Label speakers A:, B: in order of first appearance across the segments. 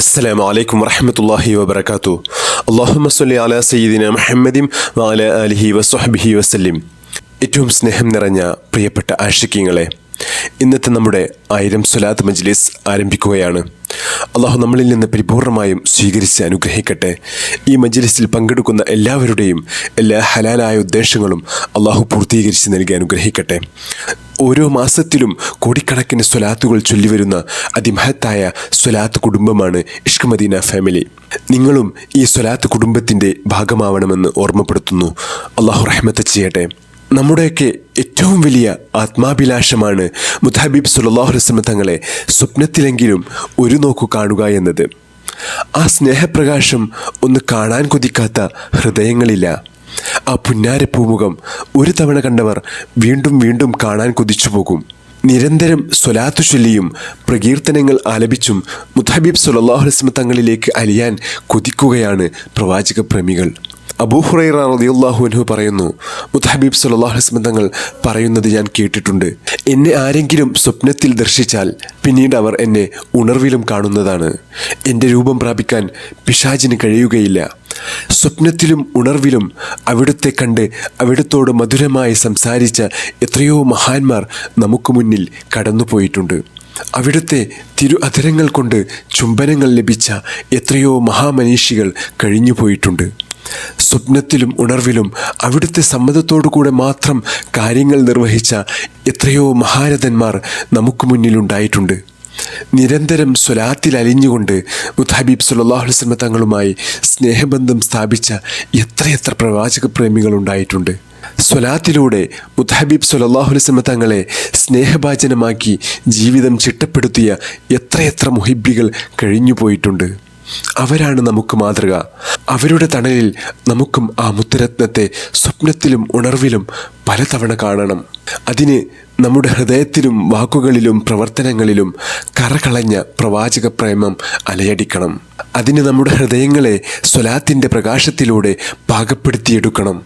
A: അസ്സലാമു അലൈക്കും വറഹ്മത്തുള്ളാഹി വബറകാതുഹു. അല്ലാഹുമ്മ സ്വല്ലി അലാ സയ്യിദിന മുഹമ്മദിൻ വഅലാ ആലിഹി വസ്വഹ്ബിഹി വസല്ലിം. ഏറ്റവും സ്നേഹം നിറഞ്ഞ പ്രിയപ്പെട്ട ആശിക്കീങ്ങളെ, ഇന്നത്തെ നമ്മുടെ 1000 സ്വലാത്ത് മജ്ലിസ് ആരംഭിക്കുകയാണ്. അള്ളാഹു നമ്മളിൽ നിന്ന് പരിപൂർണമായും സ്വീകരിച്ച് അനുഗ്രഹിക്കട്ടെ. ഈ മജ്ലിസിൽ പങ്കെടുക്കുന്ന എല്ലാവരുടെയും എല്ലാ ഹലാലായ ഉദ്ദേശങ്ങളും അള്ളാഹു പൂർത്തീകരിച്ച് നൽകി അനുഗ്രഹിക്കട്ടെ. ഓരോ മാസത്തിലും കോടിക്കണക്കിന് സ്വലാത്തുകൾ ചൊല്ലിവരുന്ന അതിമഹത്തായ സ്വലാത്ത് കുടുംബമാണ് ഇഷ്ക് മദീന ഫാമിലി. നിങ്ങളും ഈ സ്വലാത്ത് കുടുംബത്തിൻ്റെ ഭാഗമാവണമെന്ന് ഓർമ്മപ്പെടുത്തുന്നു. അള്ളാഹു റഹ്മത്ത് ചെയ്യട്ടെ. നമ്മുടെയൊക്കെ ഏറ്റവും വലിയ ആത്മാഭിലാഷമാണ് മുത്തഹബീബ് സല്ലല്ലാഹു അലൈഹി വസല്ലം തങ്ങളെ സ്വപ്നത്തിലെങ്കിലും ഒരു നോക്കു കാണുക എന്നത്. ആ സ്നേഹപ്രകാശം ഒന്ന് കാണാൻ കൊതിക്കാത്ത ഹൃദയങ്ങളില്ല. ആ പുന്നാരപ്പൂമുഖം ഒരു തവണ കണ്ടവർ വീണ്ടും വീണ്ടും കാണാൻ കൊതിച്ചു പോകും. നിരന്തരം സ്വലാത്തു ചൊല്ലിയും പ്രകീർത്തനങ്ങൾ ആലപിച്ചും മുത്തഹബീബ് സല്ലല്ലാഹു അലൈഹി വസല്ലം തങ്ങളിലേക്ക് അലിയാൻ കൊതിക്കുകയാണ് പ്രവാചക പ്രേമികൾ. അബൂ ഹുറൈറ റളിയല്ലാഹു അൻഹു പറയുന്നു, മുത്തഹബീബ് സല്ലല്ലാഹു അലൈഹി വസല്ലം തങ്ങൾ പറയുന്നത് ഞാൻ കേട്ടിട്ടുണ്ട്. എന്നെ ആരെങ്കിലും സ്വപ്നത്തിൽ ദർശിച്ചാൽ പിന്നീട് അവർ എന്നെ ഉണർവിലും കാണുന്നതാണ്. എൻ്റെ രൂപം പ്രാപിക്കാൻ പിശാചിന് കഴിയുകയില്ല. സ്വപ്നത്തിലും ഉണർവിലും അവിടുത്തെ കണ്ട് അവിടുത്തോട് മധുരമായി സംസാരിച്ച എത്രയോ മഹാന്മാർ നമുക്ക് മുന്നിൽ കടന്നുപോയിട്ടുണ്ട്. അവിടുത്തെ തിരു അധരങ്ങൾ കൊണ്ട് ചുംബനങ്ങൾ ലഭിച്ച എത്രയോ മഹാമനീഷികൾ കഴിഞ്ഞു പോയിട്ടുണ്ട്. സ്വപ്നത്തിലും ഉണർവിലും അവിടുത്തെ സമ്മതത്തോടുകൂടെ മാത്രം കാര്യങ്ങൾ നിർവഹിച്ച എത്രയോ മഹാരഥന്മാർ നമുക്ക് മുന്നിലുണ്ടായിട്ടുണ്ട്. നിരന്തരം സ്വലാത്തിൽ അലിഞ്ഞുകൊണ്ട് മുത്തഹബീബ് സല്ലല്ലാഹു അലൈഹി വസല്ലം തങ്ങളുമായി സ്നേഹബന്ധം സ്ഥാപിച്ച എത്രയെത്ര പ്രവാചക പ്രേമികളുണ്ടായിട്ടുണ്ട്. സ്വലാത്തിലൂടെ മുത്തഹബീബ് സല്ലല്ലാഹു അലൈഹി വസല്ലം തങ്ങളെ സ്നേഹഭാജനമാക്കി ജീവിതം ചിട്ടപ്പെടുത്തിയ എത്രയെത്ര മുഹിബ്ബികൾ കഴിഞ്ഞു പോയിട്ടുണ്ട്. അവരാണ് നമുക്ക് മാതൃക. അവരുടെ തണലിൽ നമുക്കും ആ മുത്തുരത്നത്തെ സ്വപ്നത്തിലും ഉണർവിലും പലതവണ കാണണം. അതിന് നമ്മുടെ ഹൃദയത്തിലും വാക്കുകളിലും പ്രവർത്തനങ്ങളിലും കറകളഞ്ഞ പ്രവാചക പ്രേമം അലയടിക്കണം. അതിന് നമ്മുടെ ഹൃദയങ്ങളെ സ്വലാത്തിൻ്റെ പ്രകാശത്തിലൂടെ പാകപ്പെടുത്തിയെടുക്കണം.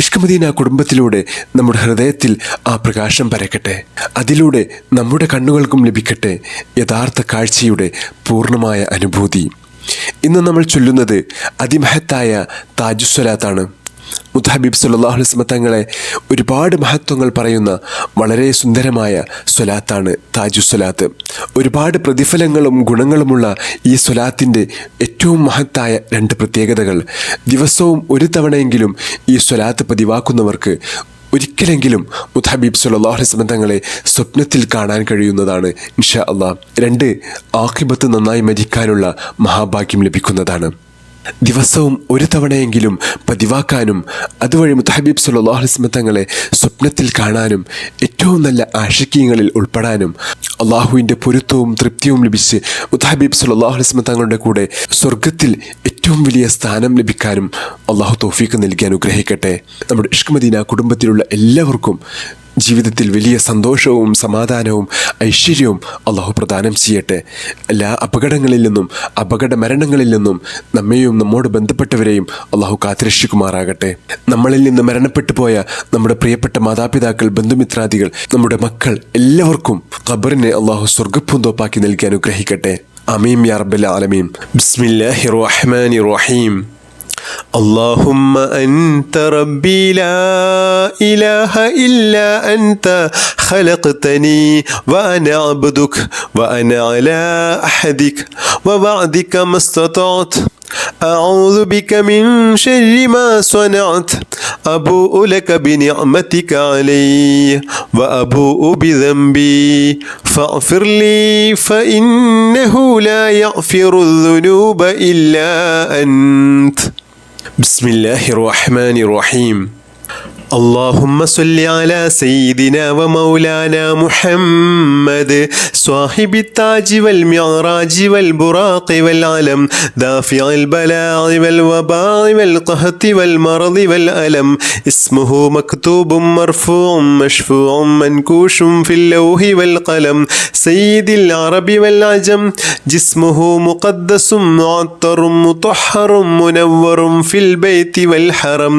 A: ഇഷ്ക് മദീന കുടുംബത്തിലൂടെ നമ്മുടെ ഹൃദയത്തിൽ ആ പ്രകാശം പരക്കട്ടെ. അതിലൂടെ നമ്മുടെ കണ്ണുകൾക്കും ലഭിക്കട്ടെ യഥാർത്ഥ കാഴ്ചയുടെ പൂർണ്ണമായ അനുഭൂതി. ഇന്ന് നമ്മൾ ചൊല്ലുന്നത് അതിമഹത്തായ താജുസ്വലാത്താണ്. മുത്തഹബീബ് സല്ലല്ലാഹു അലൈഹി വസല്ലം തങ്ങളെ ഒരുപാട് മഹത്വങ്ങൾ പറയുന്ന വളരെ സുന്ദരമായ സ്വലാത്താണ് താജുസ്വലാത്ത്. ഒരുപാട് പ്രതിഫലങ്ങളും ഗുണങ്ങളുമുള്ള ഈ സ്വലാത്തിൻ്റെ ഏറ്റവും മഹത്തായ 2 പ്രത്യേകതകൾ. ദിവസവും ഒരു തവണയെങ്കിലും ഈ സ്വലാത്ത് പതിവാക്കുന്നവർക്ക് ഒരിക്കലെങ്കിലും മുത്തഹബീബ് സല്ലല്ലാഹു അലൈഹി വസല്ലം തങ്ങളെ സ്വപ്നത്തിൽ കാണാൻ കഴിയുന്നതാണ് ഇൻഷാ അല്ലാഹ്. 2 ആഖിബത്ത് നന്നായി മരിക്കാനുള്ള മഹാഭാഗ്യം ലഭിക്കുന്നതാണ്. ദിവസവും ഒരു തവണയെങ്കിലും പതിവാക്കാനും അതുവഴി മുത്തഹബീബ് സല്ലല്ലാഹു അലൈഹി വസല്ലം തങ്ങളെ സ്വപ്നത്തിൽ കാണാനും ഏറ്റവും നല്ല ആശിക്കീങ്ങളിൽ ഉൾപ്പെടാനും അള്ളാഹുവിൻ്റെ പൊരുത്തവും തൃപ്തിയും ലഭിച്ച് മുത്തഹബീബ് സല്ലല്ലാഹു അലൈഹി വസല്ലം തങ്ങളുടെ കൂടെ സ്വർഗത്തിൽ ഏറ്റവും വലിയ സ്ഥാനം ലഭിക്കാനും അള്ളാഹു തൗഫീഖ് നൽകി അനുഗ്രഹിക്കട്ടെ. നമ്മുടെ ഇഷ്ക് മദീന കുടുംബത്തിലുള്ള എല്ലാവർക്കും ജീവിതത്തിൽ വലിയ സന്തോഷവും സമാധാനവും ഐശ്വര്യവും അള്ളാഹു പ്രദാനം ചെയ്യട്ടെ. എല്ലാ അപകടങ്ങളിൽ നിന്നും അപകട മരണങ്ങളിൽ നിന്നും നമ്മെയും നമ്മോട് ബന്ധപ്പെട്ടവരെയും അള്ളാഹു കാത്തുരക്ഷിക്കുമാറാകട്ടെ. നമ്മളിൽ നിന്ന് മരണപ്പെട്ടു പോയ നമ്മുടെ പ്രിയപ്പെട്ട മാതാപിതാക്കൾ, ബന്ധുമിത്രാദികൾ, നമ്മുടെ മക്കൾ എല്ലാവർക്കും ഖബറിനെ അള്ളാഹു സ്വർഗ്ഗപ്പൂന്തോപ്പാക്കി നൽകി അനുഗ്രഹിക്കട്ടെ. ആമീൻ യാ റബ്ബൽ ആലമീൻ. ബിസ്മില്ലാഹിർ റഹ്മാനിർ റഹീം. اللهم أنت ربي لا إله إلا أنت خلقتني وأنا عبدك وأنا على أحدك ووعدك ما استطعت أعوذ بك من شر ما صنعت أبوء لك بنعمتك علي وأبوء بذنبي فاغفر لي فإنه لا يغفر الذنوب إلا أنت. بسم الله الرحمن الرحيم. اللهم صل على سيدنا ومولانا محمد صاحب التاج والمعراج والبراق والعلم دافع البلاء والوباء والقهط والمرض والألم اسمه مكتوب مرفوع مشفوع منكوش في اللوح والقلم سيد العرب والعجم جسمه مقدس معطر مطهر منور في البيت والحرم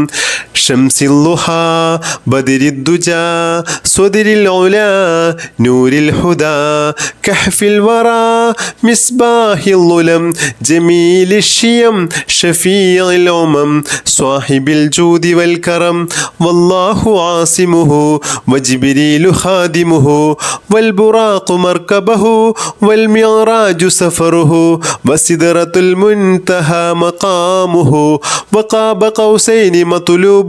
A: شمس الضحى بدر الدجى صدر العلا نور الهدى كهف الورى مصباح الظلم جميل الشيم شفيع الأمم صاحب الجود والكرم والله عاصمه وجبريل خادمه والبراق مركبه والمعراج سفره وسدرة المنتهى مقامه وقاب قوسين مطلوبه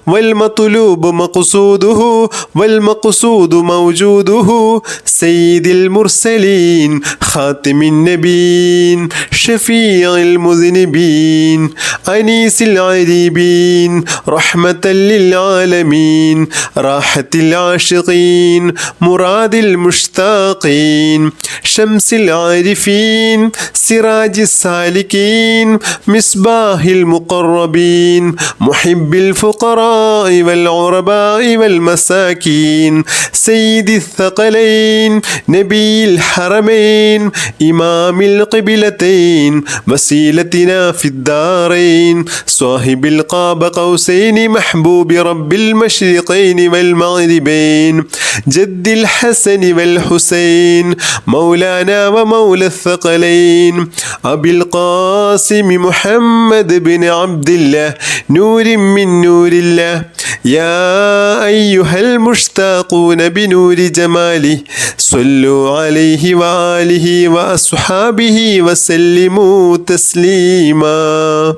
A: والمطلوب مقصوده والمقصود موجوده سيد المرسلين خاتم النبيين شفيع المذنبين أنيس العريبين رحمة للعالمين راحة العاشقين مراد المشتاقين شمس العارفين سراج السالكين مصباح المقربين محب الفقراء والعرباء والمساكين سيد الثقلين نبي الحرمين إمام القبلتين وسيلتنا في الدارين صاحب القاب قوسين محبوب رب المشرقين والمغربين جد الحسن والحسين مولانا ومولى الثقلين أبي القاسم محمد بن عبد الله نور من نور الله يا أيها المشتاقون بنور جماله صلوا عليه وآله وأصحابه وسلموا تسليما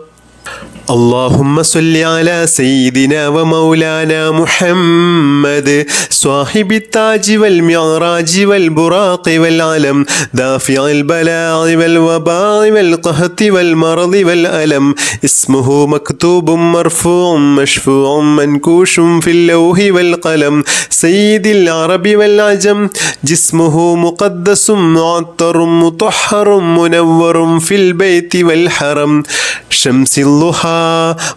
A: اللهم صل على سيدنا ومولانا محمد صاحب التاج والمعراج والبراق والعلم دافع البلاء والوباء والقهط والمرض والألم اسمه مكتوب مرفوع مشفوع منكوش في اللوح والقلم سيد العرب والعجم جسمه مقدس معطر مطهر منور في البيت والحرم شمس الضحى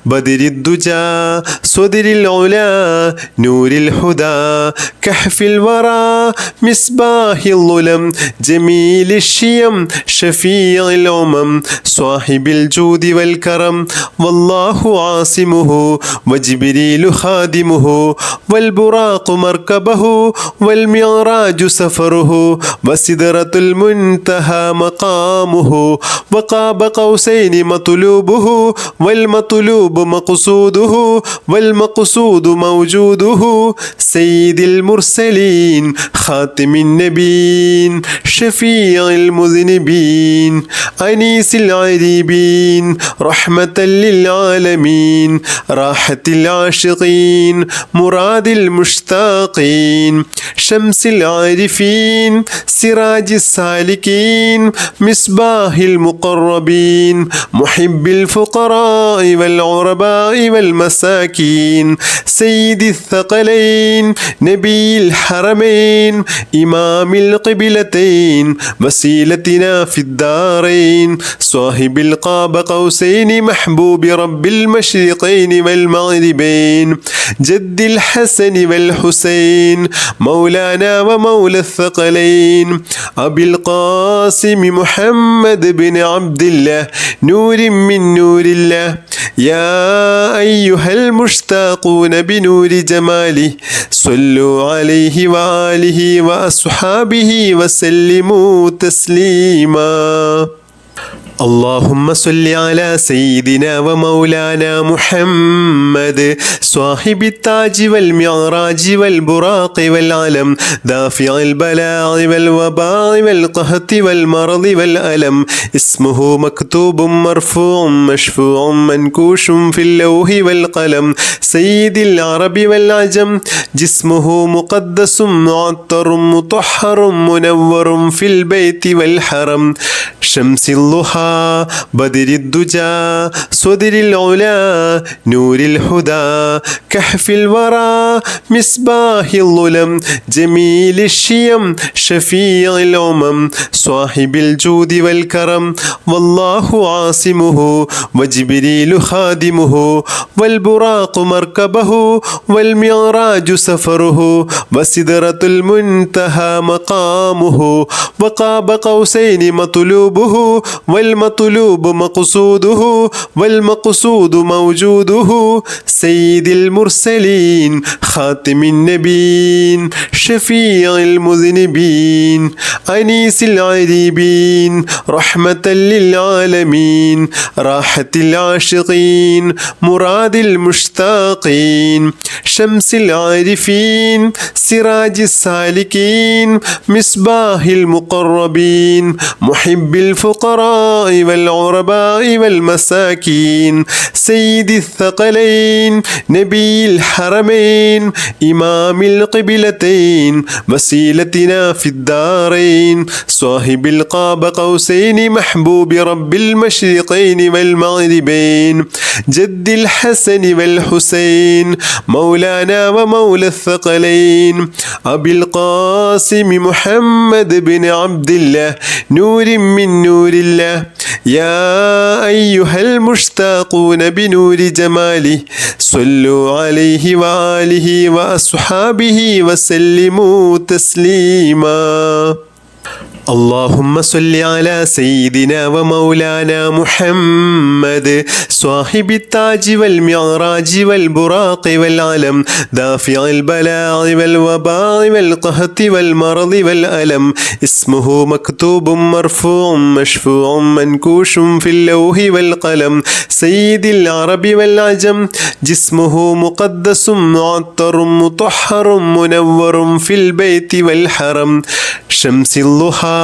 A: بدر الدجى صدر العلا نور الهدى كهف الورى مصباح الظلم جميل الشيم شفيع الأمم صاحب الجود والكرم والله عاصمه وجبريل خادمه والبراق مركبه والمعراج سفره وسدرة المنتهى مقامه وقاب قوسين مطلوبه والمطلوب مقصوده والمقصود موجوده سيد المرسلين خاتم النبيين شفيع المذنبين أنيس العريبين رحمة للعالمين راحة العاشقين مراد المشتاقين شمس العارفين سراج السالكين مصباح المقربين محب الفقراء والعرباء والمساكين سيد الثقلين نبي الحرمين إمام القبلتين وسيلتنا في الدارين صاحب القاب قوسين محبوب رب المشرقين والمغربين جد الحسن والحسين مولانا ومولى الثقلين أبي القاسم محمد بن عبد الله نور من نور الله يا أيها المشتاقون بنور جماله صلوا عليه وآله وأصحابه وسلموا تسليما اللهم صل على سيدنا ومولانا محمد صاحب التاج والمعراج والبراق والعلم دافع البلاء والوباء والقهط والمرض والألم اسمه مكتوب مرفوع مشفوع منكوش في اللوح والقلم سيد العرب والعجم جسمه مقدس معطر مطهر منور في البيت والحرم شمس الضحى بدر الدجى صدر العلا نور الهدى كهف الورى مصباح الظلم جميل الشيم شفيع الأمم صاحب الجود والكرم والله عاصمه وجبريل خادمه والبراق مركبه والمعراج سفره وسدرة المنتهى مقامه وقاب قوسين مطلوبه والمطلوب مقصوده والمقصود موجوده سيد المرسلين خاتم النبيين شفيع المذنبين أنيس العريبين رحمة للعالمين راحة العاشقين مراد المشتاقين شمس العارفين سراج السالكين مصباح المقربين محب الفقراء والعرباء والمساكين سيد الثقلين نبي الحرمين إمام القبلتين وسيلتنا في الدارين صاحب القاب قوسين محبوب رب المشرقين والمغربين جد الحسن والحسين مولانا ومولى الثقلين أبي القاسم محمد بن عبد الله نور من نور الله يا أيها المشتاقون بنور جماله صلوا عليه وآله وأصحابه وسلموا تسليما اللهم صل على سيدنا ومولانا محمد صاحب التاج والمعراج والبراق والعلم دافع البلاء والوباء والقهط والمرض والألم اسمه مكتوب مرفوع مشفوع منكوش في اللوح والقلم سيد العرب والعجم جسمه مقدس معطر مطهر منور في البيت والحرم شمس الضحى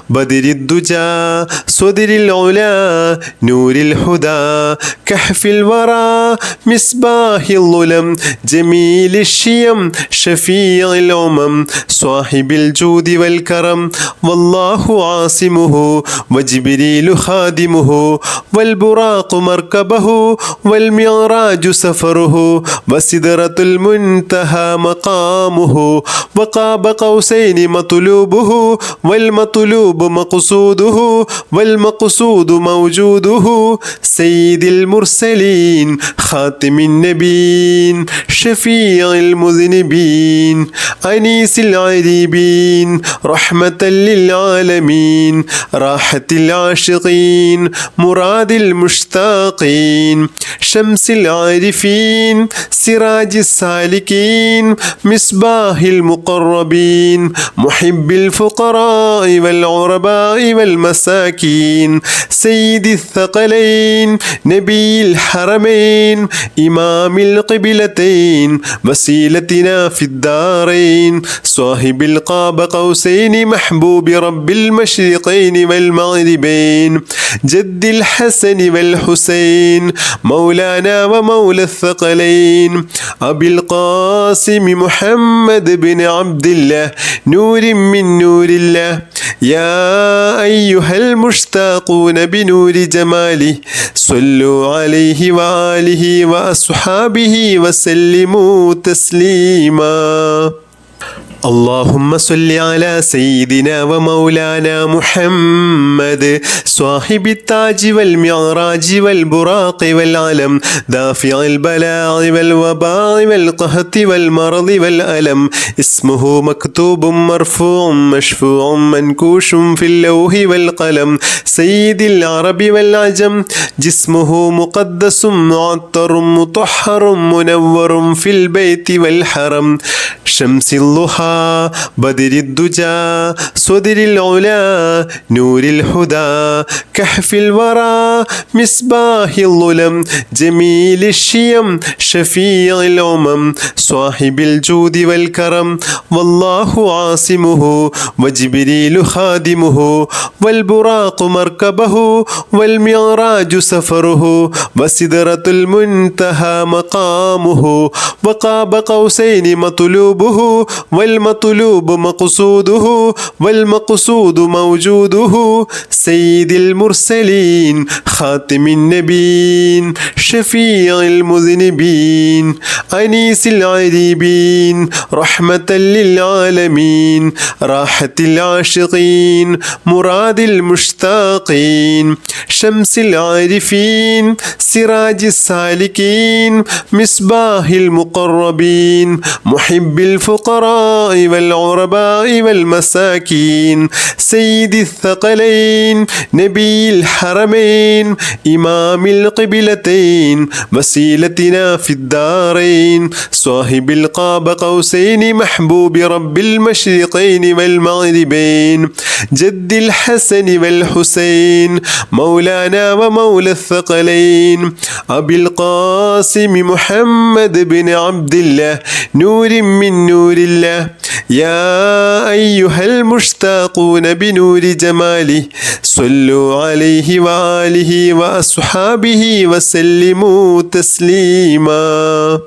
A: بدر الدجى صدر العلا نور الهدى كهف الورى مصباح الظلم جميل الشيم شفيع الأمم صاحب الجود والكرم والله عاصمه وجبريل خادمه والبراق مركبه والمعراج سفره وسدرة المنتهى مقامه وقاب قوسين مطلوبه والمطلوب مقصوده والمقصود موجوده سيد المرسلين خاتم النبيين شفيع المذنبين أنيس العريبين رحمة للعالمين راحة العاشقين مراد المشتاقين شمس العارفين سراج السالكين مصباح المقربين محب الفقراء والعرباء والمساكين سيد الثقلين نبي الحرمين إمام القبلتين وسيلتنا في الدارين صاحب القاب قوسين محبوب رب المشرقين والمغربين جد الحسن والحسين مولانا ومولى الثقلين أبي القاسم محمد بن عبد الله نور من نور الله يا أيها المشتاقون بنور جماله صلوا عليه وآله وأصحابه وسلموا تسليما اللهم صل على سيدنا ومولانا محمد صاحب التاج والمعراج والبراق والعلم دافع البلاء والوباء والقهط والمرض والألم اسمه مكتوب مرفوع مشفوع منكوش في اللوح والقلم سيد العرب والعجم جسمه مقدس معطر مطهر منور في البيت والحرم شمس الضحى بدر الدجى صدر العلا نور الهدى كهف الورى مصباح الظلم جميل الشيم شفيع الأمم صاحب الجود والكرم والله عاصمه وجبريل خادمه والبراق مركبه والمعراج سفره وسدرة المنتهى مقامه وقاب قوسين مطلوبه والمطلوب مقصوده والمقصود موجوده سيد المرسلين خاتم النبيين شفيع المذنبين أنيس العريبين رحمة للعالمين راحة العاشقين مراد المشتاقين شمس العارفين سراج السالكين مصباح المقربين محب الفقراء الفقراء والغرباء والمساكين سيد الثقلين نبي الحرمين إمام القبلتين وسيلتنا في الدارين صاحب القاب قوسين محبوب رب المشرقين والمغربين جد الحسن والحسين مولانا ومولى الثقلين أبي القاسم محمد بن عبد الله نور من نور الله يا أيها المشتاقون بنور جماله صلوا عليه وآله وأصحابه وسلموا تسليما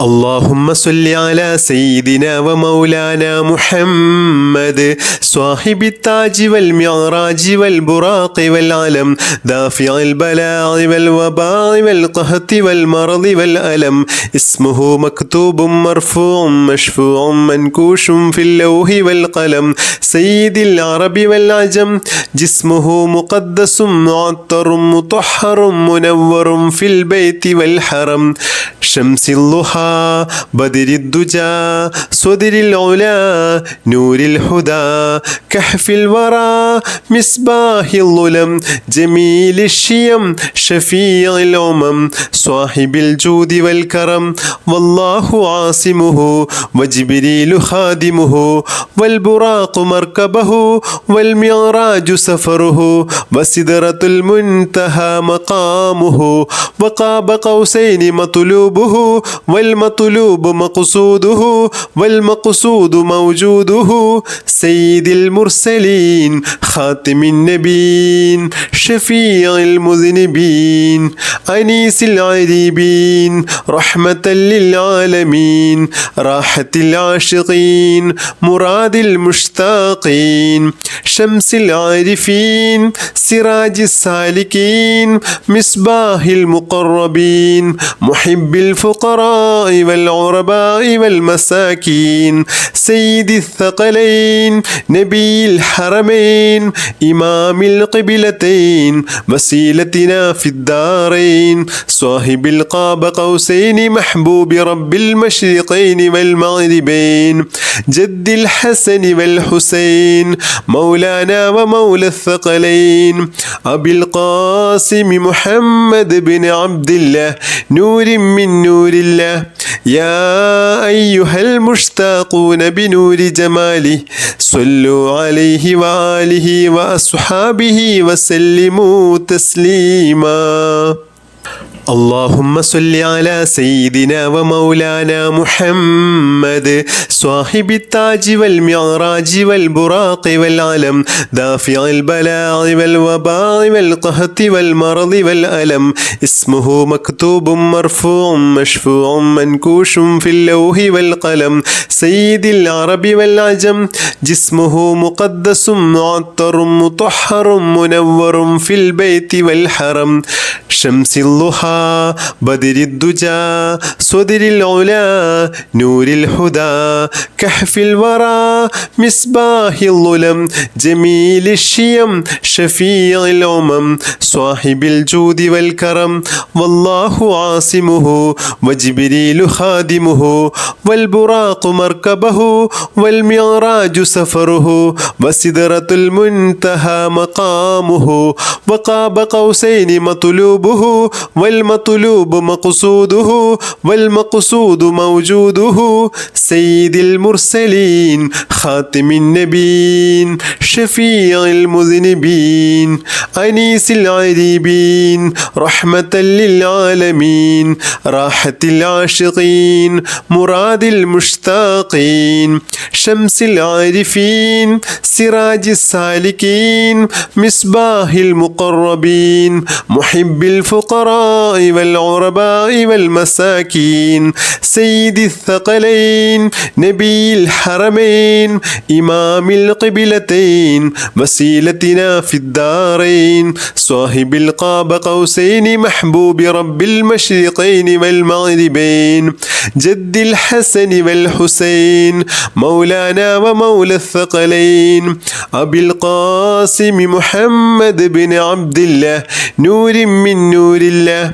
A: اللهم صل على سيدنا ومولانا محمد صاحب التاج والمعراج والبراق والعلم دافع البلاء والوباء والقهط والمرض والألم اسمه مكتوب مرفوع مشفوع منكوش في اللوح والقلم سيد العرب والعجم جسمه مقدس معطر مطهر منور في البيت والحرم شمس الضحى بدر الدجى صدر العلا نور الهدى كهف الورى مصباح الظلم جميل الشيم شفيع الأمم صاحب الجود والكرم والله عاصمه وجبريل خادمه والبراق مركبه والمعراج سفره وسدرة المنتهى مقامه وقاب قوسين مطلوبه والمطلوب مقصوده والمقصود موجوده سيد المرسلين خاتم النبيين شفيع المذنبين أنيس العريبين رحمة للعالمين راحة العاشقين مراد المشتاقين شمس العارفين سراج السالكين مصباح المقربين محب الفقراء والغرباء والمساكين سيد الثقلين نبي الحرمين إمام القبلتين وسيلتنا في الدارين صاحب القاب قوسين محبوب رب المشرقين والمغربين جد الحسن والحسين مولانا ومولى الثقلين أبي القاسم محمد بن عبد الله نور من نور الله يا أيها المشتاقون بنور جماله صلوا عليه وآله وأصحابه وسلموا تسليما اللهم صل على سيدنا ومولانا محمد صاحب التاج والمعراج والبراق والعلم دافع البلاء والوباء والقهط والمرض والألم اسمه مكتوب مرفوع مشفوع منكوش في اللوح والقلم سيد العرب والعجم جسمه مقدس معطر مطهر منور في البيت والحرم شمس الضحى بدر الدجى صدر العلا نور الهدى كهف الورى مصباح الظلم جميل الشيم شفيع الأمم صاحب الجود والكرم والله عاصمه وجبريل خادمه والبراق مركبه والمعراج سفره وسدرة المنتهى مقامه وقاب قوسين مطلوبه والمطلوب مقصوده والمقصود موجوده سيد المرسلين خاتم النبيين شفيع المذنبين أنيس العريبين رحمة للعالمين راحة العاشقين مراد المشتاقين شمس العارفين سراج السالكين مصباح المقربين محب الفقراء والغرباء والمساكين سيد الثقلين نبي الحرمين إمام القبلتين وسيلتنا في الدارين صاحب القاب قوسين محبوب رب المشرقين والمغربين جد الحسن والحسين مولانا ومولى الثقلين أبي القاسم محمد بن عبد الله نور من نور الله